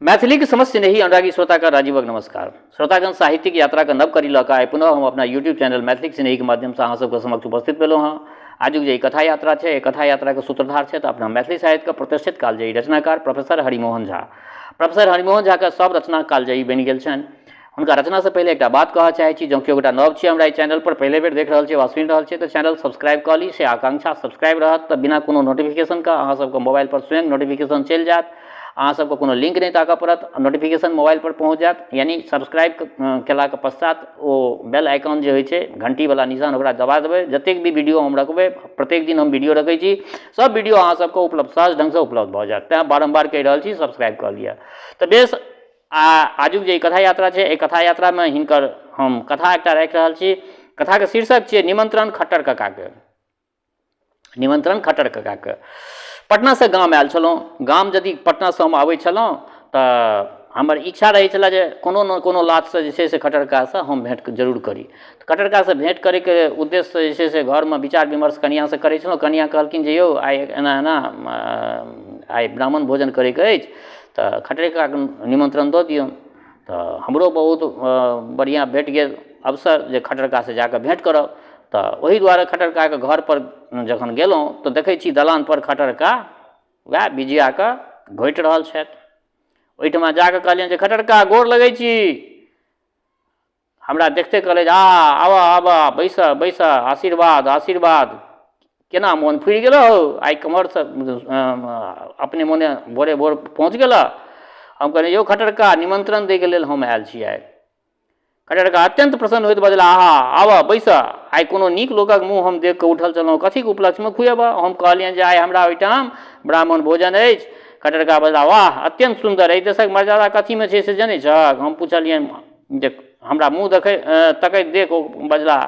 मैथिली के समस्त नहीं अनुरागी श्रोता का राजीवक नमस्कार। श्रोतागण साहित्यिक यात्रा का नव करी लऽ पुनः हम अपना यूट्यूब चैनल मैथिली स्नेही के माध्यम से अहाँ सबके समक्ष उपस्थित भेलहुँ हँ। आजुक जे कथा यात्रा है, कथा यात्रा के सूत्रधार है तो अपना मैथिली साहित्य का प्रतिष्ठित कालजयी रचनाकार प्रोफेसर हरिमोहन झा। प्रोफेसर हरिमोहन झा के सब रचना कालजयी बनि गेल छनि। हुनका रचना से पहले एक बात कह चाहे छी, जँ केओ गोटा नव छी हमरा चैनल पर पहले बेर देख रहा है वा सुनि रहा है तो चैनल सब्सक्राइब कऽ ली। से आकांक्षा सब्सक्राइब रहत तो बिना कोनो नोटिफिकेशन का अहाँ सबके मोबाइल पर स्वयं नोटिफिकेशन चलि जायत। अहाँ सबके कोनो लिंक नहीं ताकऽ पड़त, नोटिफिकेशन मोबाइल पर पहुँच जात। यानी सब्सक्राइब केला के पश्चात ओ बेल आइकन जे होइ छै घंटी वाला निशान ओकरा दबा देबै। जतेक भी वीडियो हम रखबै, प्रत्येक दिन हम वीडियो रखै छी, सब वीडियो अहाँ सबके उपलब्ध सहज ढंग से उपलब्ध भऽ जायत। तेँ बारम्बार कहि रहल छी सब्सक्राइब कऽ लिअ। तऽ बेस आजुक जे कथा यात्रा छै, कथा यात्रा में हिनकर हम कथा एकटा राखि रहल छी। कथा के शीर्षक छियै निमंत्रण खट्टर कक्का के। निमंत्रण खट्टर कक्का के। पटना से गाम आयल छलहुँ। गाम यदि पटना से हम आबै छलहुँ तऽ हमर इच्छा रहै छलै जे कोनो न कोनो लात से जे छै से खट्टरका से हम भेंट जरूर करी। खट्टरका से भेंट करे के उद्देश्य से जे छै से घर में विचार विमर्श कनिया से करै छलहुँ। कनिया कहलखिन जे यौ आइ एना एना आइ ब्राह्मण भोजन करे के अछि तऽ खट्टरका के निमंत्रण दऽ दियौन। तऽ हमरो बहुत बढ़िया भेट गेल अवसर जे खट्टरका से जाकर भेंट करब। तऽ ओहि दुआरे खट्टरका के घर पर जखन गेलहुँ तऽ देखै छी दलान पर खट्टरका वएह बिजिया के घोटि रहल छथि। ओहिठमा जाके कहलियनि जे खट्टरका गोर लगै छी। हमरा देखते कहले आवा आवा बैसा बैसा आशीर्वाद आशीर्वाद। केना मोन फुरि गेलो हो, आइ कमर से अपने मोने भोरे भोर पहुँच गेला। हम कहलिए यौ खट्टरका निमंत्रण दै के लेल हम आयल छी। आइ खट्टरका अत्यंत प्रसन्न होइत बजला आवा बैसा। आइ कोनो नीक लोकक मुँह हम देख कऽ उठल छलहुँ, कथी के उपलक्ष्य में खुएबा। हम कहलियनि जे आइ हमरा ओहिठाम ब्राह्मण भोजन अछि। खट्टरका बजला वाह अत्यंत सुंदर, एहि देशक मर्यादा कथी में छै से जनै छहक। हम पुछलियनि जे हमरा मुँह तकैत देख ओ बजला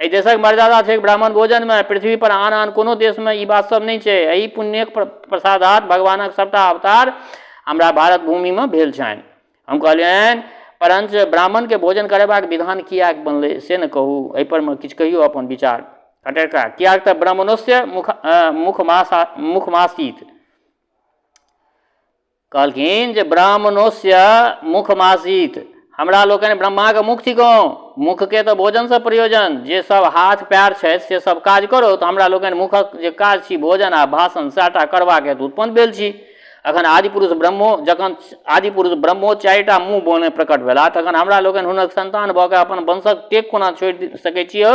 एहि देशक मर्यादा छै ब्राह्मण भोजन में। पृथ्वी पर आन आन कोनो देश में ई बात सब नहीं छै। एहि पुण्यक प्रसादात भगवानक सबटा अवतार हमरा भारत भूमि में भेल छनि। हम कहलियनि परंच ब्राह्मण के भोजन करेबाक विधान किया बनलै से न कहू, एहि पर में किछु कहियो अपन विचार। खट्टरका किया तऽ ब्राह्मणोस्य मुखमासीत। कहलखिन जे ब्राह्मणोस्य मुखमासीत, हमरा लोकनि ब्रह्मा के मुख थिकौं। मुख के तऽ भोजन से प्रयोजन, जे सब हाथ पैर छै से सब काज करो। तऽ हमरा लोकनि मुखक जे काज छी भोजन आ भाषण साटा करबाक हेतु उत्पन्न भेल छी। अखन आदिपुरुष ब्रह्मो जखन आदिपुरुष ब्रह्मो चारिटा मुँह बोने प्रकट भेला तखन हमरा लोकनि हुनक संतान भऽ कऽ अपन वंशक टेक कोना छोड़ि सकै छियौ।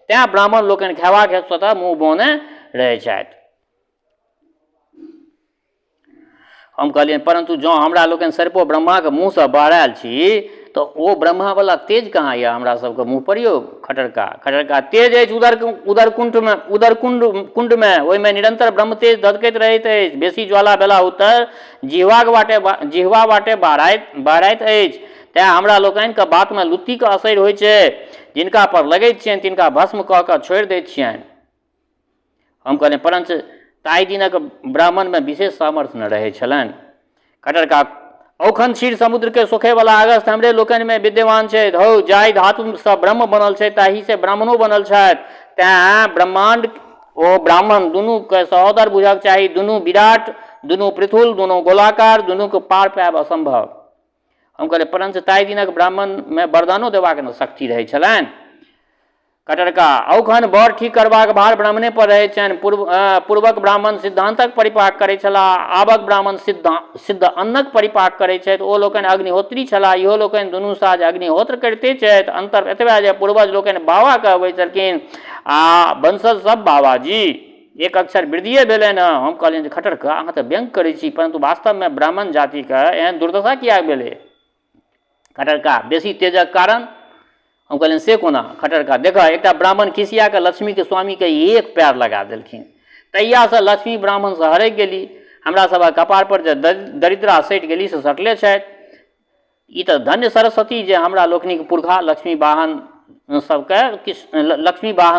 तेँ ब्राह्मण लोकनि खेबाक हेतु स्वतः मुँह बोने रहै छथि। हम कहलियनि परंतु जँ हमरा लोकनि सरिपो ब्रह्मा के मुँह से बहरायल छी तो ओ ब्रह्मा वाला तेज कहाँ यऽ हमरा सबके मुँह पर यौ। खट्टरका तेज अछि उदर कुंड में ओहिमे निरंतर ब्रह्म तेज धधकैत रहैत अछि। बेसी ज्वाला भेला उत्तर जिह्वा बाटे बाराइत अछि। तेँ हमरा लोकनि के बात में लुत्ती के असर होइ छै। जिनका पर लगैत छियनि तिनका भस्म कऽ कऽ छोड़ि दैत छियनि। हम कहलियनि परंच ताहि दिनक ब्राह्मण में विशेष सामर्थ्य न रहै छलनि। खट्टरका औखन क्षीर समुद्र के सोखे वाला अगस्त हमरे लोकनि में विद्यमान छै। हौ जाहि धातु से ब्रह्म बनल छै ताहि से ब्राह्मणो बनल छथि। तेँ ब्रह्मांड ओ ब्राह्मण दुनू के सहोदर बुझक चाही। दुनू विराट, दुनू पृथुल, दुनू गोलाकार, दुनू के पार पायब असंभव। हम कहलिए परंच ताहि दिनक ब्राह्मण में वरदानो देबाक न शक्ति रहै छलनि। खट्टरका औखन बर ठीक करबाक भार ब्राह्मणे पर रहै छनि। पूर्वक ब्राह्मण सिद्धांतक परिपाक करै छलाह, आबक ब्राह्मण सिद्ध अन्नक परिपाक करै छथि। ओ लोकनि अग्निहोत्री छलाह, इहो लोकनि दुनू साज अग्निहोत्र करिते छथि। अंतर एतबे जे पूर्वज लोकनि बाबा कहबै छलखिन आ वंशज सब बाबाजी, एक अक्षर वृद्धिए भेलै न। हम कहलियनि जे खट्टरका अहाँ तऽ व्यंग करै छी, परंतु वास्तव में ब्राह्मण जाति के एहन दुर्दशा किया भेलै। खट्टरका बेसी तेजक कारण। हम कहलियनि से कोना। खट्टरका देखा एकटा ब्राह्मण खिसिया के लक्ष्मी के स्वामी के एक पैर लगा देलखिन। तहिया से लक्ष्मी ब्राह्मण से हरकि गेली। हमरा सबक कपार पर जे दरिद्रा सटि गेली से सटले छथि। ई तऽ धन्य सरस्वती जे हमरा लोकनिक पुरखा लक्ष्मी वाहन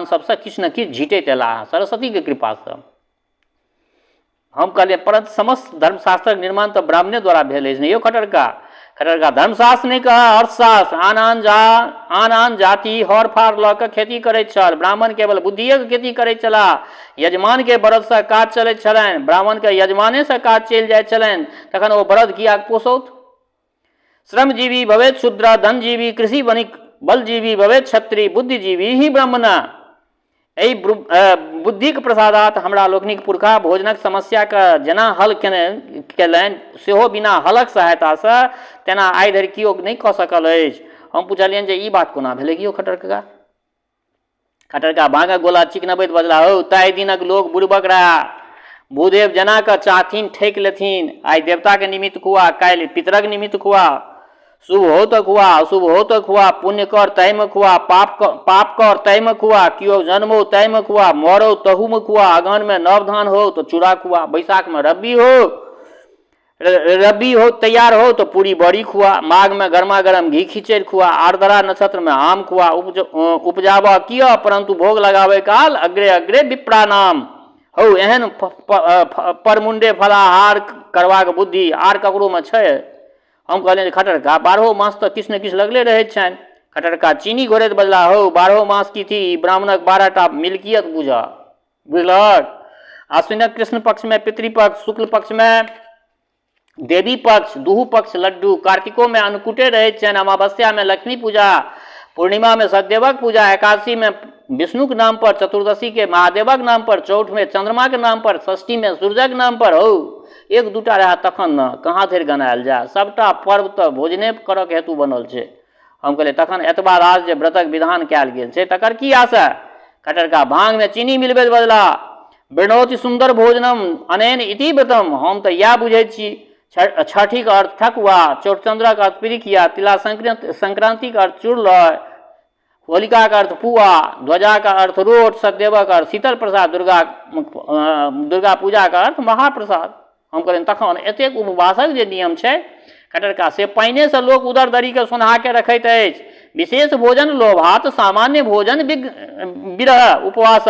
सबसे किछु न किछु झीटैत अयलाह सरस्वती के कृपा से। हम कहलिए परंतु समस्त धर्मशास्त्रक निर्माण तऽ ब्राह्मणे द्वारा भेल अछि ने यौ खट्टरका। धर्मशास्त्र नहीं कहा अर्थशास्त्र। आन आन जाति हर फार लऽ कऽ खेती करैत छल, ब्राह्मण केवल बुद्धिए के खेती करैत छलाह। यजमान के बरद से काज चलैत छलनि, ब्राह्मण के यजमाने से काज चलि जाइत छलनि। तखन ओ बरद किया पोसौत। श्रमजीवी भवेत शूद्र, धनजीवी कृषि वणिक, बलजीवी भवेत क्षत्रिय, बुद्धिजीवी ही ब्राह्मण। एहि बुद्धिक प्रसादात हमरा लोकनिक पुरखा भोजनक समस्याक जेना हल केलनि सेहो बिना हलक सहायतासँ, तेना आइ धरि किओ नहि कऽ सकल अछि। हम पुछलियनि जे ई बात कोना भेलै कि यौ खट्टर काका? खट्टर काका भांगक गोला चिकनबैत बजला, हौ ताहि दिनक लोक बुड़बक रहए, भूदेव जेना कऽ चाहथिन ठकि लेथिन। आइ देवताके निमित्त खुआ, काल्हि पितरक निमित्त खुआ, शुभ हो तऽ खुआ, अशुभ हो तऽ खुआ, पुण्य कर ताहिमे खुआ, पाप कर ताहिमे खुआ, किओ जन्मो ताहिमे खुआ, मरो तहूमे खुआ, अगहनमे नव धान हो तऽ चूड़ा खुआ, बैसाखमे रब्बी हो तैयार हो तो पूरी बड़ी खुआ, माघ में गर्मा गर्म घी खिचड़ खुआ, आर्द्रा नक्षत्र में आम खुआ, उपजाबा किया परंतु भोग लगावे काल अग्रे अग्रे विप्रा नाम। हौ एहन परमुंडे फलाहार करबाक बुद्धि आर ककरो में छै? हम कहलियनि खट्टर का 12 मास तो किछु ने किछु लगले रहै छनि। खट्टर का चीनी घोरैत बजला, हौ 12 मास की थी ब्राह्मणक 12टा मिल्कियत बुझा, बुझलक? आश्विनक कृष्ण पक्ष में पितृपक्ष, शुक्ल पक्ष में देवी पक्ष, दुहू पक्ष लड्डू, कार्तिकों में अन्नकूटे रहे छनि, अमावस्या में लक्ष्मी पूजा, पूर्णिमा में सददेवक पूजा, एकादशी में विष्णु के नाम पर, चतुर्दशी के महादेवक नाम पर, चौठ में चंद्रमा के नाम पर, षष्ठी में सूर्यक नाम पर। हो एक दूटा रहा तखन न कहाँ धरि गनायल जाए, सबटा पर्व तऽ भोजने करक हेतु बनल छै। हम कहलिए तखन एतबा राज जे व्रतक विधान कयल गेल छै तकर की आशा? खट्टर का भांग में चीनी मिलबैत बजला, वृणोति सुंदर भोजनम अनेन इति व्रतम। हम तऽ इएह बुझै छी, छठी का अर्थ ठकुआ, चौठचंद्रा का अर्थ पिरिकिया, तिला संक्रांति का अर्थ चूरलय, होलिका का अर्थ पुआ, ध्वजा का अर्थ रोट, सतदेव का अर्थ शीतल प्रसाद, दुर्गा पूजा का अर्थ महाप्रसाद। हम कहलियनि तखन एतेक उपवासक जे नियम छै खट्टर का से पहिने से लोक उदर दरी के सोन्हा के रखैत अछि। विशेष भोजन लोभात सामान्य भोजन विरह उपवास।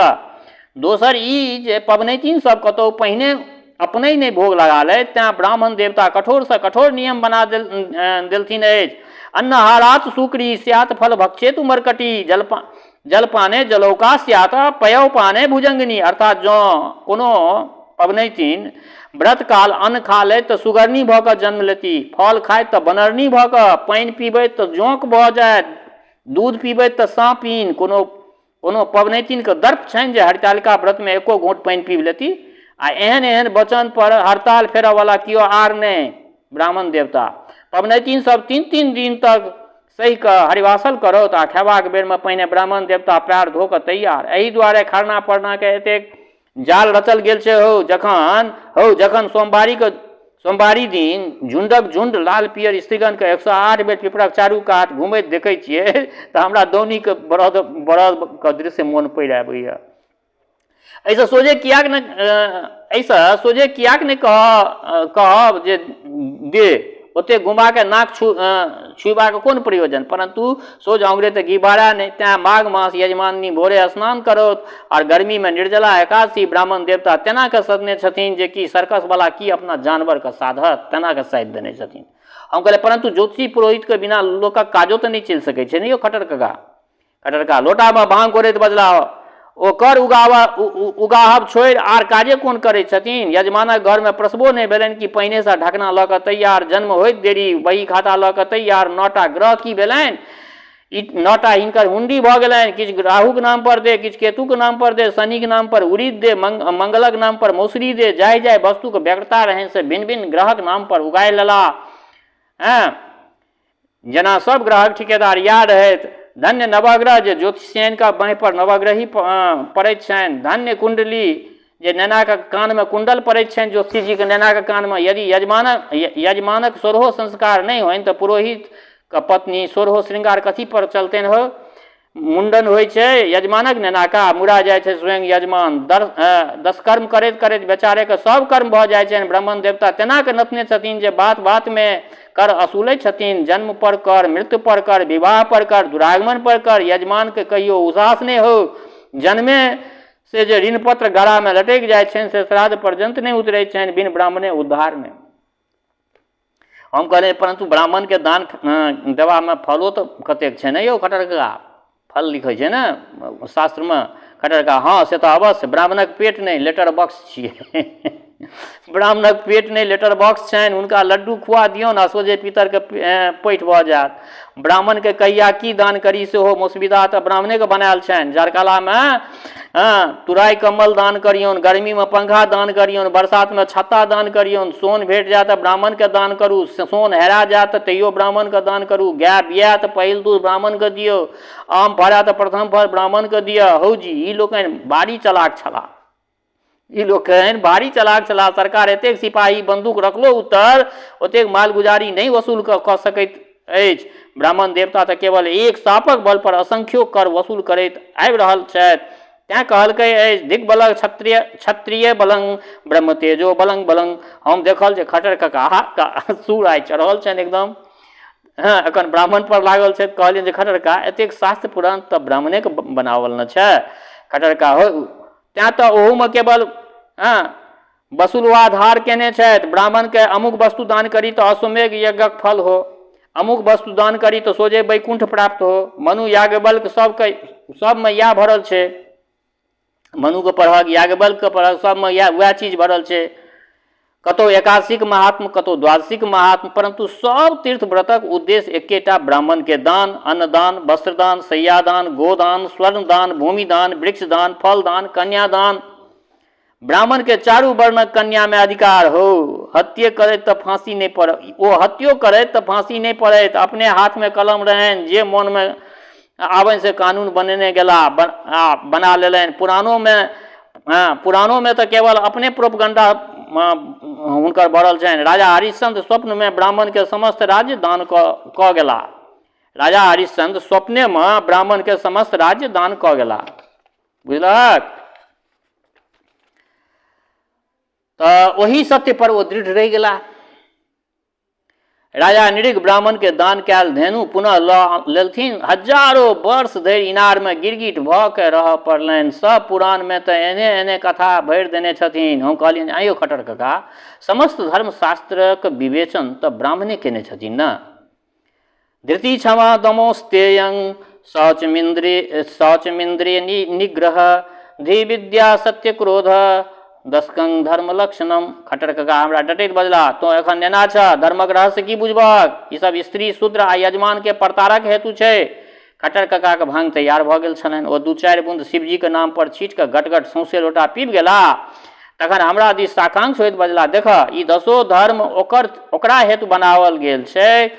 दोसर ई जे पबनैतिन सब कतहु पहिने अपने नहीं भोग लगा ले, तें ब्राह्मण देवता कठोर से कठोर नियम बना देलथिन अछि। अन्नहारात सुक्री स्यात फल भक्षेतु मरकटी, जलपाने जलौका स्यात पयव पाने भुजंगनी। अर्थात जो कोनो पबनैतिन व्रत काल अन्न खा ले तो सुगरनी भऽ कऽ जन्म लेती, फल खाए तो बनरनी भऽ कऽ, पानि पीबै तो जोंक भऽ जाए, दूध पीबै तो साँपीन। कोनो पबनैतिन के दर्प छनि जे हरितालिका व्रत में एको घोंट पानि पीब लेती, आ एहन एहन वचन पर हड़ताल फेरऽ वाला कियो आर नहीं ब्राह्मण देवता। पबनैतिन सब 3-3 दिन तक सही कऽ हरिवासल करौत आ खेबाक बेर में पहिने ब्राह्मण देवता पैर धो कऽ तैयार। एहि दुआरे खरना पड़ना के एतेक जाल रचल गेल छै। जखन सोमवारी दिन झुंडक झुंड लाल पियर स्त्रीगण के 108 बेर पिपरक चारू कात घूमैत देखै छियै तऽ हमरा दौनी के बरद के दृश्य मोन पड़ि आबैया। ऐसा सोझे कियाक नहीं कहब जे दे ओते घुमा के नाक छुबा के कोन प्रयोजन, परंतु सोझ अंग्रे तो घी बाड़ा नहीं। तें माघ मास यजमानी भोरे स्नान करोत और गर्मी में निर्जला एकादशी ब्राह्मण देवता तेना के सदने छथिन जे कि सर्कस वाला की अपना जानवर के साधत तेना के साइड देने छथिन। हम कहले परंतु ज्योतिषी पुरोहित के बिना लोक काजो तो नहीं चल सकै छै ने यौ खट्टर का। लोटा में भांग घोरैत बजला, ओकर उगाहब छोड़ि आर काजे कोन करै छथिन? यजमानक घर में प्रसवो नहीं भेलनि कि पहिने से ढकना लऽ कऽ तैयार, जन्म होइत देरी बही खाता लऽ कऽ तैयार, 9टा ग्रह की भेलनि, ई 9टा हिनकर हुंडी भऽ गेलनि, किछु राहु के नाम पर दे, किछु केतु के नाम पर दे, शनि के नाम पर उड़ीद दे, मंगलक नाम पर मौसरी दे, जाय जाय वस्तु के व्यग्रता रहनि से भिन्न भिन्न ग्रहक नाम पर उगाय लेला। जेना सब ग्रहक ठिकेदार याद रहैत। धन्य नवग्रह जे ज्योतिषियन का बाँह पर नवग्रही पड़ैत छनि, धन्य कुंडली जे नेना के कान में कुंडल पड़ैत छनि ज्योतिषी जी के नेना के कान में। यदि यजमानक 16 संस्कार नहीं होइन तो पुरोहित का पत्नी 16 श्रृंगार कथी पर चलते हो? मुंडन होइ छै यजमानक नेना का, मुड़ा जाय छै स्वयं यजमान। 10 कर्म करैत करैत बेचारे के सब कर्म भऽ जाय छनि। ब्राह्मण देवता तेना के नपने छथिन जे बात बात में कर असूलै छथिन। जन्म पर कर, मृत्यु पर कर, विवाह पर कर, दुरागमन पर कर, यजमान के कहियो उदास नहीं हो। जन्मे से जे ऋण पत्र गला में लटक जाय छनि से श्राद्ध पर्यंत नहीं उतरै छनि, बिन ब्राह्मणे उद्धार नहीं। हम कहले परंतु ब्राह्मण के दान देवा में फलो तो कतेक छै ने यौ खट्टर का? फल लिखै छै ने शास्त्र में। खट्टर का हाँ से तो अवश्य, ब्राह्मणक पेट नहीं लेटर बॉक्स छियै। ब्राह्मणक पेट नहि लेटर बॉक्स छनि, हुनका लड्डू खुआ दियौ ने सोझे पितरके पैठ भऽ जायत। ब्राह्मणके कहिया की दान करी सेहो मौसविदा तऽ ब्राह्मणेके बनायल छनि। जरकालामे तुराइ कम्बल दान करियौन, गर्मीमे पंखा दान करियौन, बरसातमे छत्ता दान करियौन, सोन भेट जाय तऽ ब्राह्मणके दान करू, सोन हेरा जायत तऽ तैयो ब्राह्मणके दान करू, गाय बिया तऽ पहिल दूध ब्राह्मणके दियौ, आम फड़ा तऽ प्रथम फल ब्राह्मणके दिअ। हौजी ई लोकनि बाड़ी चलाक छलाह, ई लोकनि भारी चलाक छलाह। सरकार एतेक सिपाही बंदूक रखलो उत्तर, ओतेक मालगुजारी नहि वसूल कऽ सकैत अछि। ब्राह्मण देवता तऽ केवल एक सापक बल पर असंख्यो कर वसूल करैत आबि रहल छथि। तैँ कहलकै अछि दिग्बलग क्षत्रिय बलंग ब्रह्म तेजो बलंग बलंग। हम देखल जे खटर कका सूर आइ चढ़ल छनि एकदम, हाँ एखन ब्राह्मण पर लागल छथि। कहलियनि जे खटरका एतेक शास्त्र पुराण तऽ ब्राह्मणेके बनावल न छै। खटरका हो तैँ तऽ ओहूमे केवल वसूलवाधार केने छथि। ब्राह्मणके अमुक वस्तु दान करी तऽ अश्वमेघ यज्ञक फल हो, अमुक वस्तु दान करी तऽ सोझे वैकुंठ प्राप्त हो। मनु याज्ञवल्क सबमे इएह भरल छै, मनुके पढ़क याज्ञवल्कके पढ़क सबमे वएह चीज भरल छै। कतहु एकादशीक महात्म, कतहु द्वादशीक महात्म, परंतु सब तीर्थ व्रतक उद्देश्य एकेटा ब्राह्मणके दान, अन्नदान, वस्त्रदान, शय्यादान, गोदान, स्वर्णदान, भूमिदान, वृक्षदान, फलदान, कन्यादान। ब्राह्मण के चारू वर्णक कन्या में अधिकार हो। हत्ये करैत तऽ फांसी नहीं पड़त, ओ हत्यो करैत तऽ फांसी नहीं पड़ैत। अपने हाथ में कलम रहनि, जे मन में आबनि से कानून बनेने गेला, बना लेलनि। पुराणों में तो केवल अपने प्रोपगंडा हुनकर बढ़ल छनि। राजा हरिश्चंद्र स्वप्न में ब्राह्मण के समस्त राज्य दान कऽ गेला। राजा हरिश्चंद्र स्वप्ने में ब्राह्मण के समस्त राज्य दान कऽ गेला, बुझलक। तऽ ओही सत्य पर ओ दृढ़ रहि गेला। राजा नृग ब्राह्मण के दान कैल धेनु पुनः लेलथिन। हजारों वर्ष धरि इनार में गिरगिट भऽ के रह पड़लनि। सब पुराण में तऽ एने एने कथा भरि देने छथिन। हम कहलियनि आइयो खटर कका, समस्त धर्मशास्त्रक विवेचन तऽ ब्राह्मणे केने छथिन न। धृति क्षमा दमोस्तेयं शौचमिंद्रिय निग्रह धी विद्या सत्य क्रोध दशकं धर्म लक्षणम। खटर कका हमरा डटैत बजला, तो एखन नेना छ, धर्मक रहस्य की बुझबक? ई सब स्त्री शूद्र आ यजमान के प्रतारक हेतु छै। खटर कका के भांग तैयार भऽ गेल छलनि। ओ दू चारि बूंद शिवजी के नाम पर छीट कऽ गटगट सौंसे लोटा पीब गेला। तखन हमरा दिस साकांक्ष होइत बजला, देख ई 10 धर्म ओकरा हेतु बनावल गेल छै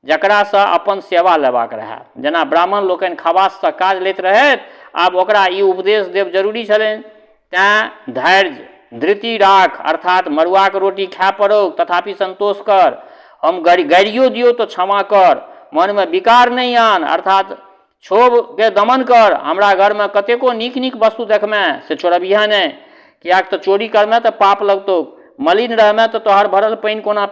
जकरासँ अपन सेवा लेबाक रहै। जेना ब्राह्मण लोकनि खवाससँ काज लैत रहथि, आब ओकरा ई उपदेश देब जरूरी छलनि। तैँ धैर्य धृति राख, अर्थात मड़ुआक रोटी खाए पड़ौ तथापि संतोष कर। हम गारियो दियौ तो क्षमा कर, मन में विकार नहीं आन, अर्थात क्षोभ के दमन कर। हमरा घर में कतेको नीक नीक वस्तु देखमें से चोरबिहा नहीं, कियाक तो चोरी करमे तो पाप लगतौ। मलिन रहमे तो तोहर भरल पानि कोना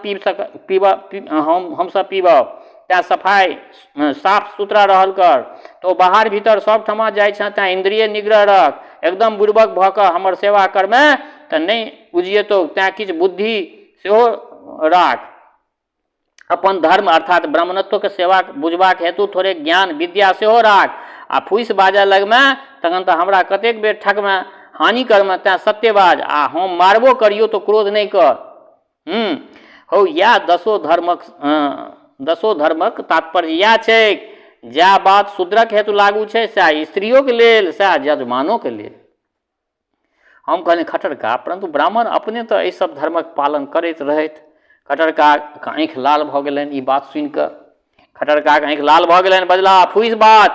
हमसब पीबब। तैँ सफाई साफ सुथरा रहल कर। तो बाहर भीतर सब ठमा जाइ छ, तैँ इंद्रिय निग्रह रख। एकदम बुड़बक भऽ कऽ हमर सेवा करमे तऽ नहीं उजियतौ। तैँ किछु बुद्धि सेहो राख। अपन धर्म अर्थात ब्राह्मणत्व के सेवा बुझबाक हेतु थोड़े ज्ञान विद्या सेहो राख। आ फूसि बाजऽ लगमे तखन तऽ हमरा कतेक बेर ठकमे हानि करमे। तैँ सत्यबाज, आ हम मारबो करियो तो क्रोध नहीं कर। हौ या 10 धर्मक तात्पर्य इएह छै। जै बात शूद्रक हेतु लागू छै सएह स्त्रियों के लेल, सएह यजमानों के लेल। हम कहलिए खटरका, परंतु ब्राह्मण अपने तो एहि सब धर्मक पालन करैत रहथि। खटरका के आँखि लाल भऽ गेलनि ई बात सुनि कऽ। खटरका के आँखि लाल भऽ गेलनि, बजला फूसि बात।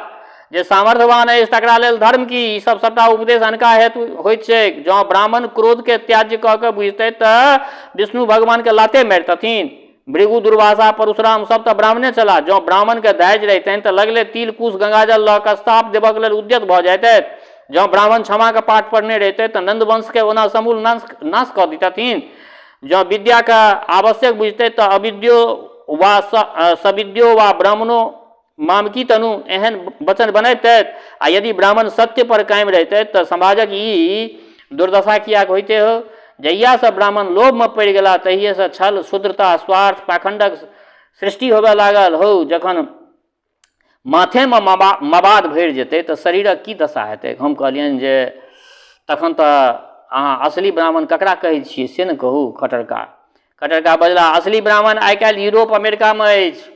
जे सामर्थ्यवान अछि तकरा लेल धर्म की, ई सब सबटा उपदेश अनका हेतु होइत छै। जँ ब्राह्मण क्रोध के त्याज्य कऽ के बुझतै तऽ विष्णु भगवान के लाते मारितथिन। भृगु दुर्वासा परशुराम सब तऽ ब्राह्मणे छलाह। जँ ब्राह्मण के धैर्य रहितनि तऽ लगले तिल कुश गंगाजल लऽ कऽ श्राप देबक लेल उद्यत भऽ जाइतथि। जँ ब्राह्मण क्षमा के पाठ पढ़ने रहितै तऽ नंद वंश के ओना समूल नाश कऽ दितथिन। जँ विद्या के आवश्यक बुझतै तऽ अविद्यो वा सविद्यो वा ब्राह्मणो मामकी तनु एहन वचन बनैतथि। आ यदि ब्राह्मण सत्य पर कायम रहितथि तऽ समाजक ई दुर्दशा कियाक होइते हो। जहिया से ब्राह्मण लोभ में पड़ि गेला तहिए से छल शुद्रता स्वार्थ पाखंडक सृष्टि होबे लागल। हो जखन माथे में मवाद भरि जेतै तऽ शरीरक की दशा हेतै। हम कहलियनि जे तखन तऽ अहाँ असली ब्राह्मण ककरा कहै छियै से ने कहू। खटरका बजला असली ब्राह्मण आइ काल्हि यूरोप अमेरिकामे अछि।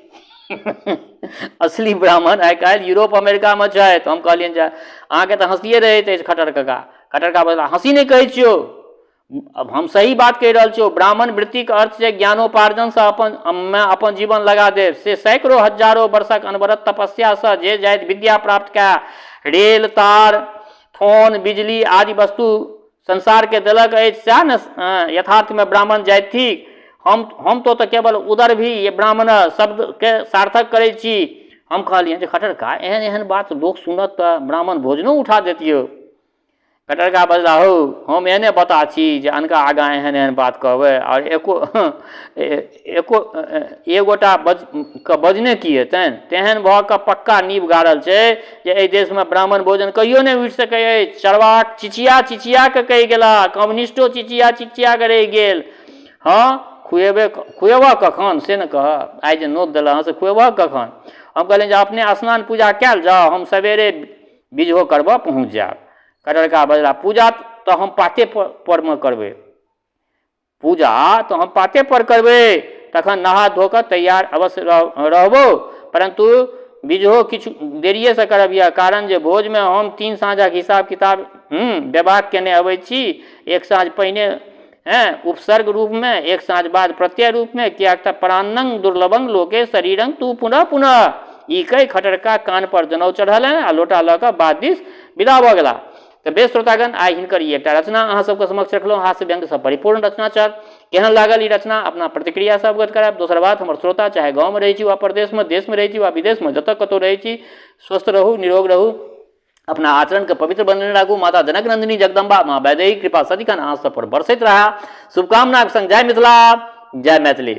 असली ब्राह्मण आइ काल्हि यूरोप अमेरिकामे छथि। हम कहलियनि जे अहाँके तऽ हँसिए रहैत अछि खटरका बजला हँसी नहि कहै छियौ, अब हम सही बात कहि रहल छियौ। ब्राह्मण वृत्तिक अर्थ छै ज्ञानोपार्जनसँ अपन जीवन लगा देब। से सैकड़ों हजारों वर्षक अनवरत तपस्यासँ जे जाति विद्या प्राप्त कए रेल तार फोन बिजली आदि वस्तु संसारके देलक अछि, सएह ने यथार्थमे ब्राह्मण जाति थिक। हम तो केवल उदर भी ब्राह्मण शब्दके सार्थक करै छी। हम कहलियनि जे खटरका एहन एहन बात लोक सुनत तऽ ब्राह्मण भोजनो उठा देतियौ। खटरका बजला हो हम एहने बता छी जे अनका आगाँ एहन एहन बात कहबै आओर एक गोटा बजने की हेतनि। तेहन भऽ कऽ पक्का नींव गाड़ल छै जे एहि देशमे ब्राह्मण भोजन कहियो नहि उठि सकै अछि। चरवाक चिचिया कऽ कहि गेला, कम्युनिस्टो चिचिया कऽ रहि गेल। हाँ खुएबह कखन से ने कहऽ। आइ जे नोत देलऽ से खुएबह कखन। हम कहलियनि जे अपने स्नान पूजा कयल जाउ, हम सवेरे बीजहो करबऽ पहुँच जायब। खटरका बजला पूजा तऽ हम पाते परमे करबै, पूजा तऽ हम पाते पर करबै, तखन नहा धो कऽ तैयार अवश्य रहबो, परंतु बीजहो किछु देरिएसँ करब। यऽ कारण जे भोजमे हम 3 साँझक हिसाब किताब देबाक केने अबै छी। एक साँझ पहिने उपसर्ग रूपमे, एक साँझ बाद प्रत्यय रूपमे, कियाक तऽ प्राणं दुर्लभं लोके शरीरं तू पुनः पुनः। ई कहि खटरका कान पर जनउ चढ़ल आ लोटा लऽ कऽ बाद दिस विदा भऽ गेला। तऽ बेस श्रोतागण, आइ हिनकर ई एकटा रचना अहाँ सबके समक्ष रखलहुँ। हास्य व्यंग्यसँ परिपूर्ण रचना छल। केहन लागल ई रचना अपना प्रतिक्रिया से अवगत करायब। दोसर बात, हमर श्रोता चाहे गाँवमे रहै छी वा परदेशमे, देशमे रहै छी वा विदेशमे, जतऽ कतौ रहै छी, स्वस्थ रहू, निरोग रहू, अपना आचरणके पवित्र बनेने राखू। माता जनक नंदिनी जगदम्बा माँ वैदेही कृपा सदिखन अहाँ सब पर बरसैत रहा। शुभकामनाक संग जय मिथिला, जय मैथिली।